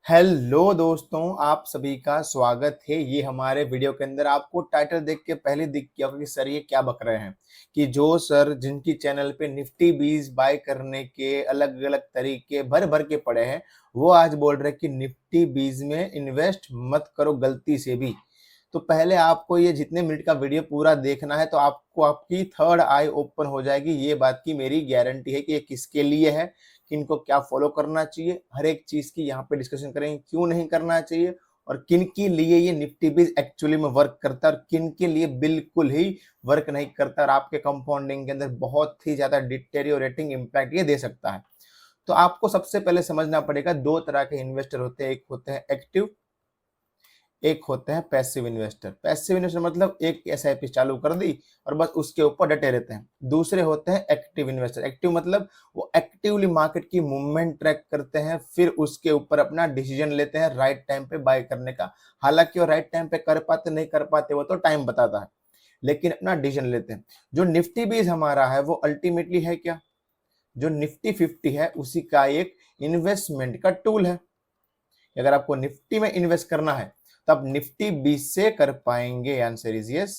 Hello दोस्तों, आप सभी का स्वागत है। ये हमारे वीडियो के अंदर आपको टाइटल देख के पहले दिख गया होगा कि सर ये क्या बक रहे हैं कि जो सर जिनकी चैनल पे निफ्टी बीज बाय करने के अलग अलग तरीके भर भर के पड़े हैं, वो आज बोल रहे हैं कि निफ्टी बीज में इन्वेस्ट मत करो गलती से भी। तो पहले आपको ये जितने मिनट का वीडियो पूरा देखना है तो आपको आपकी थर्ड आई ओपन हो जाएगी। ये बात की मेरी गारंटी है कि ये किसके लिए है, किनको क्या फॉलो करना चाहिए, हर एक चीज की यहाँ पे डिस्कशन करेंगे, क्यों नहीं करना चाहिए और किन के लिए ये निफ्टी बीज एक्चुअली में वर्क करता है और किन के लिए बिल्कुल ही वर्क नहीं करता और आपके कंपाउंडिंग के अंदर बहुत ही ज्यादा डिटेरियोरेटिंग इंपैक्ट ये दे सकता है। तो आपको सबसे पहले समझना पड़ेगा, दो तरह के इन्वेस्टर होते हैं, एक होते हैं एक्टिव, एक होते हैं पैसिव इन्वेस्टर। पैसिव इन्वेस्टर मतलब एक एसआईपी चालू कर दी और बस उसके ऊपर डटे रहते हैं। दूसरे होते हैं एक्टिव इन्वेस्टर। एक्टिव मतलब वो एक्टिवली मार्केट की मूवमेंट ट्रैक करते हैं, फिर उसके ऊपर अपना डिसीजन लेते हैं राइट टाइम पे बाय करने का। हालांकि वो राइट टाइम पे कर पाते नहीं कर पाते वो तो टाइम बताता है, लेकिन अपना डिसीजन लेते हैं। जो निफ्टी बीज हमारा है वो अल्टीमेटली है क्या, जो निफ्टी 50 है उसी का एक इन्वेस्टमेंट का टूल है। अगर आपको निफ्टी में इन्वेस्ट करना है तब निफ्टी 20 से कर पाएंगे, आंसर इज यस।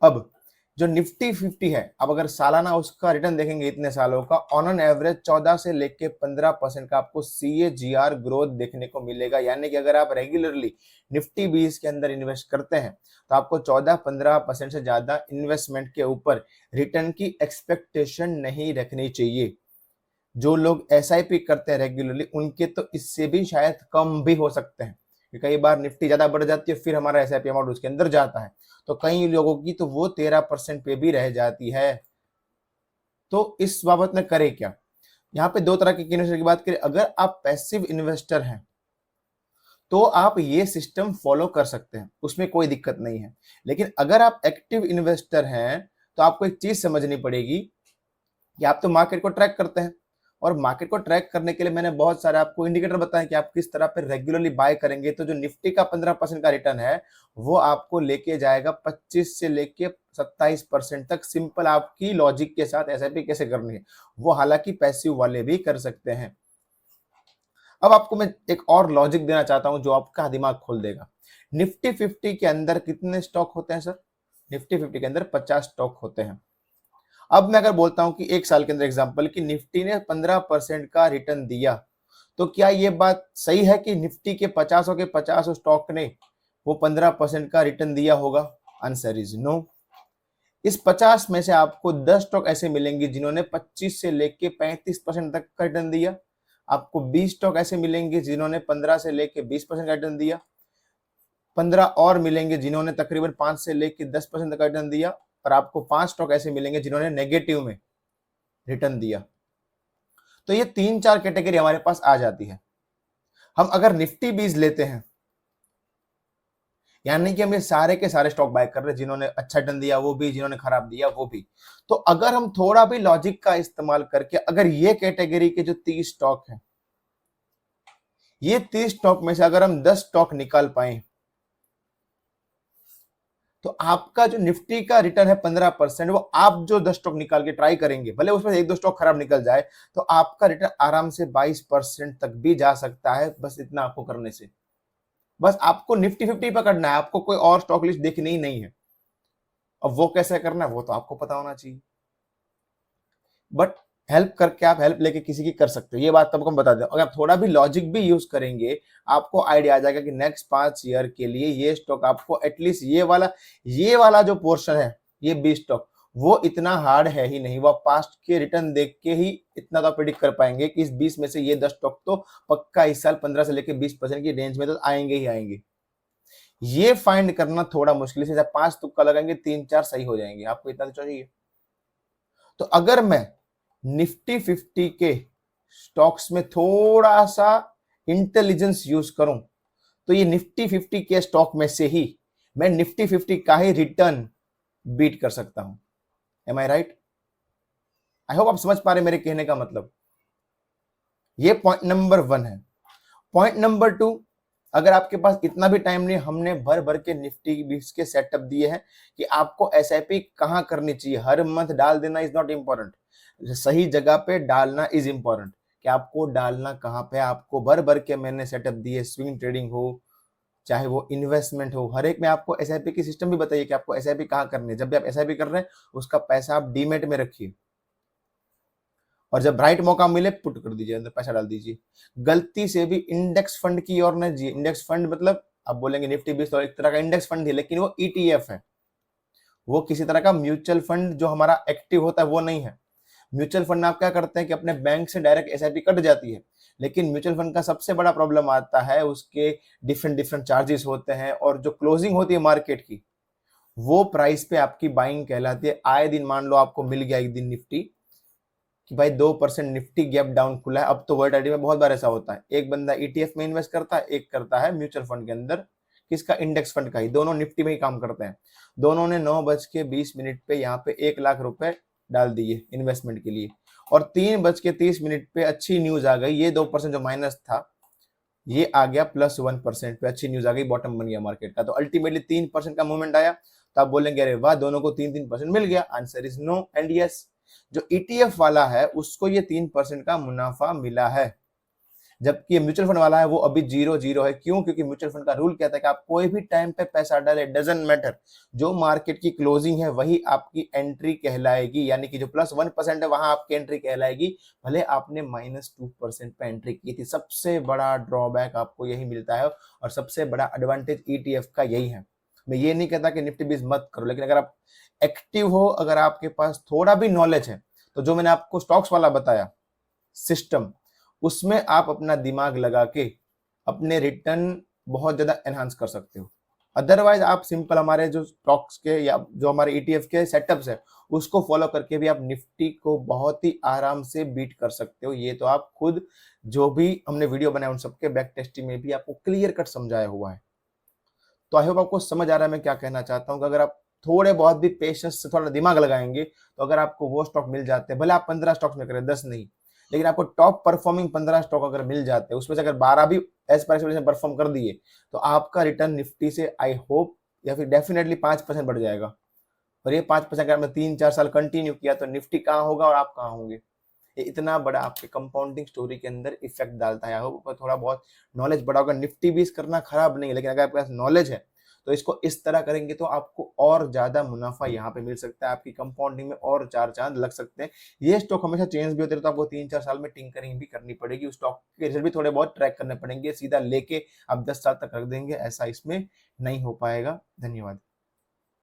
अब जो निफ्टी 50 है, अब अगर सालाना उसका रिटर्न देखेंगे इतने सालों का, ऑन एन एवरेज 14 से लेके 15% का आपको CAGR ग्रोथ देखने को मिलेगा। यानी कि अगर आप रेगुलरली निफ्टी 20 के अंदर इन्वेस्ट करते हैं तो आपको 14-15% से ज्यादा इन्वेस्टमेंट के ऊपर रिटर्न की एक्सपेक्टेशन नहीं रखनी चाहिए। जो लोग एसआईपी करते हैं रेगुलरली उनके तो इससे भी शायद कम भी हो सकते हैं, कि कई बार निफ्टी ज्यादा बढ़ जाती है फिर हमारा एसआईपी अमाउंट उसके अंदर जाता है, तो कई लोगों की तो वो 13% पे भी रह जाती है। तो इस बाबत में करें क्या। यहाँ पे दो तरह के इन्वेस्टर की बात करें। अगर आप पैसिव इन्वेस्टर हैं तो आप ये सिस्टम फॉलो कर सकते हैं, उसमें कोई दिक्कत नहीं है। लेकिन अगर आप एक्टिव इन्वेस्टर हैं तो आपको एक चीज समझनी पड़ेगी कि आप तो मार्केट को ट्रैक करते हैं, और मार्केट को ट्रैक करने के लिए मैंने बहुत सारे आपको इंडिकेटर बताए कि आप किस तरह पे रेगुलरली बाय करेंगे। तो जो निफ्टी का 15% का रिटर्न है वो आपको लेके जाएगा 25 से लेके 27% तक। सिंपल आपकी लॉजिक के साथ एसआईपी कैसे करनी है वो हालांकि पैसिव वाले भी कर सकते हैं। अब आपको मैं एक और लॉजिक देना चाहता हूं जो आपका दिमाग खोल देगा। निफ्टी 50 के अंदर कितने स्टॉक होते हैं सर? निफ्टी 50 के अंदर 50 स्टॉक होते हैं। अब मैं अगर बोलता हूं कि एक साल के अंदर एग्जांपल कि निफ्टी ने 15% का रिटर्न दिया, तो क्या ये बात सही है कि निफ्टी के 50 स्टॉक ने वो 15% का रिटर्न दिया होगा? Answer is no. इस 50 में से आपको 10 स्टॉक ऐसे मिलेंगे जिन्होंने 25 से लेके 35% तक का रिटर्न दिया। आपको 20 स्टॉक ऐसे मिलेंगे जिन्होंने 15 से लेके 20% का रिटर्न दिया। 15 और मिलेंगे जिन्होंने तकरीबन 5 से लेके 10% का रिटर्न दिया। और आपको 5 स्टॉक ऐसे मिलेंगे जिन्होंने नेगेटिव में रिटर्न दिया। तो ये 3-4 कैटेगरी हमारे पास आ जाती है। हम अगर निफ्टी बीज लेते हैं यानी कि हम ये सारे के सारे स्टॉक बाय कर रहे हैं, जिन्होंने अच्छा रिटर्न दिया वो भी, जिन्होंने खराब दिया वो भी। तो अगर हम थोड़ा भी लॉजिक का इस्तेमाल करके अगर ये कैटेगरी के जो 30 स्टॉक हैं, ये 30 स्टॉक में से अगर हम 10 स्टॉक निकाल पाए तो आपका जो निफ्टी का रिटर्न है 15%, वो आप जो 10 स्टॉक निकाल के ट्राई करेंगे, भले उसमें एक दो स्टॉक खराब निकल जाए, तो आपका रिटर्न आराम से 22% तक भी जा सकता है। बस इतना आपको करने से, बस आपको निफ्टी 50 पकड़ना है, आपको कोई और स्टॉक लिस्ट देखनी ही नहीं है। अब वो कैसे करना है वो तो आपको पता होना चाहिए, बट हेल्प करके आप हेल्प लेके किसी की कर सकते हो, ये बात तब हम बता दें। अगर आप थोड़ा भी लॉजिक भी यूज करेंगे आपको आइडिया आ जाएगा कि नेक्स्ट 5 ईयर के लिए ये स्टॉक आपको एटलीस्ट ये वाला जो पोर्शन है, ये 20 स्टॉक, वो इतना हार्ड है ही नहीं। वो पास्ट के रिटर्न देख के ही इतना तो प्रिडिक्ट कर पाएंगे कि इस 20 में से ये 10 स्टॉक तो पक्का इस साल 15 से लेकर 20% की रेंज में तो आएंगे ही आएंगे। ये फाइंड करना थोड़ा मुश्किल है। 5 तुक्का लगाएंगे 3-4 सही हो जाएंगे, आपको इतना तो चाहिए। तो अगर मैं निफ्टी 50 के स्टॉक्स में थोड़ा सा इंटेलिजेंस यूज करूं तो ये निफ्टी 50 के स्टॉक में से ही मैं निफ्टी 50 का ही रिटर्न बीट कर सकता हूं। Am I right? I hope आप समझ पा रहे मेरे कहने का मतलब। ये पॉइंट नंबर 1 है। पॉइंट नंबर 2, अगर आपके पास इतना भी टाइम नहीं, हमने भर भर के निफ्टी बीस के सेटअप दिए हैं कि आपको एसआईपी कहां करनी चाहिए। हर मंथ डाल देना इज नॉट इंपॉर्टेंट, सही जगह पे डालना इज इंपॉर्टेंट। कि आपको डालना कहाँ पे है। आपको भर भर के मैंने सेटअप दिए, स्विंग ट्रेडिंग हो चाहे वो इन्वेस्टमेंट हो, हर एक में आपको एसआईपी की सिस्टम भी बताइए कि आपको एसआईपी कहाँ करनी है। जब भी आप एसआईपी कर रहे हैं उसका पैसा आप डीमेट में रखिए और जब राइट मौका मिले पुट कर दीजिए, अंदर पैसा डाल दीजिए। गलती से भी इंडेक्स फंड की ओर न जी। इंडेक्स फंड मतलब आप बोलेंगे निफ्टी 20 तो एक तरह का इंडेक्स फंड है, लेकिन वो ईटीएफ है, वो किसी तरह का म्यूचुअल फंड जो हमारा एक्टिव होता है वो नहीं है। म्यूचुअल फंड आप क्या करते हैं कि अपने बैंक से डायरेक्ट एसआईपी कट जाती है, लेकिन म्यूचुअल फंड का सबसे बड़ा प्रॉब्लम आता है उसके डिफरेंट डिफरेंट चार्जेस होते हैं और जो क्लोजिंग होती है मार्केट की वो प्राइस पे आपकी बाइंग कहलाती है। आए दिन मान लो आपको मिल गया एक दिन निफ्टी कि भाई 2% निफ्टी गैप डाउन खुला है। अब तो वर्ल्ड में बहुत बार ऐसा होता है, एक बंदा ईटीएफ में इन्वेस्ट करता है, एक करता है म्यूचुअल फंड के अंदर, किसका, इंडेक्स फंड का ही। दोनों निफ्टी में ही काम करते हैं। दोनों ने 9:20 पे यहाँ पे 1 लाख रुपए डाल दिए इन्वेस्टमेंट के लिए और 3:30 पे अच्छी न्यूज आ गई, ये 2% जो माइनस था ये आ गया +1% पे, अच्छी न्यूज आ गई, बॉटम बन गया मार्केट का। तो अल्टीमेटली 3% का मूवमेंट आया, तो आप बोलेंगे अरे वाह दोनों को 3-3% मिल गया। Answer is no and yes. जो ईटीएफ वाला है उसको ये 3% का मुनाफा मिला है, जबकि ये म्यूचुअल फंड वाला है वो अभी 0-0 है। क्यों? क्योंकि म्यूचुअल फंड का रूल कहता है कि आप कोई भी टाइम पे पैसा डाले, डजंट मैटर, जो मार्केट की क्लोजिंग है वही आपकी एंट्री कहलाएगी। यानी कि जो +1% है वहां आपकी एंट्री कहलाएगी, भले आपने -2% पे एंट्री की थी। सबसे बड़ा ड्रॉबैक आपको यही मिलता है और सबसे बड़ा एडवांटेज ईटीएफ का यही है। मैं ये नहीं कहता कि निफ्टी 20 मत करो, लेकिन अगर आप एक्टिव हो, अगर आपके पास थोड़ा भी नॉलेज है, तो जो मैंने आपको स्टॉक्स वाला बताया सिस्टम, उसमें आप अपना दिमाग लगा के अपने रिटर्न बहुत ज्यादा एनहांस कर सकते हो। अदरवाइज आप सिंपल हमारे जो स्टॉक्स के या जो हमारे ईटीएफ के सेटअप्स है उसको फॉलो करके भी आप निफ्टी को बहुत ही आराम से बीट कर सकते हो। ये तो आप खुद जो भी हमने वीडियो बनाए उन सबके बैक टेस्टिंग में भी आपको क्लियर कट समझाया हुआ है। तो आई होप आपको समझ आ रहा है मैं क्या कहना चाहता हूँ कि अगर आप थोड़े बहुत भी पेशेंस से थोड़ा दिमाग लगाएंगे तो अगर आपको वो स्टॉक मिल जाते हैं, भले आप 15 स्टॉक्स में करें 10 नहीं, लेकिन आपको टॉप परफॉर्मिंग 15 स्टॉक अगर मिल जाते हैं, उसमें से अगर 12 भी एज पर एक्सपेक्टेशन परफॉर्म कर दिए तो आपका रिटर्न निफ्टी से आई होप या फिर डेफिनेटली 5% बढ़ जाएगा। और ये 5% अगर आपने 3-4 साल कंटिन्यू किया तो निफ्टी कहाँ होगा और आप कहाँ होंगे। ये इतना बड़ा आपके कंपाउंडिंग स्टोरी के अंदर इफेक्ट डालता है। आई होप थोड़ा बहुत नॉलेज बड़ा होगा। निफ्टी 20 करना खराब नहीं है, लेकिन अगर आपके पास नॉलेज है तो इसको इस तरह करेंगे तो आपको और ज्यादा मुनाफा यहाँ पे मिल सकता है, आपकी कंपाउंडिंग में और 4 चांद लग सकते हैं। ये स्टॉक हमेशा चेंज भी होते हैं, तो आपको 3-4 साल में टिंकरिंग भी करनी पड़ेगी, उस स्टॉक के रिजल्ट भी थोड़े बहुत ट्रैक करने पड़ेंगे। सीधा लेके आप 10 साल तक रख देंगे ऐसा इसमें नहीं हो पाएगा। धन्यवाद।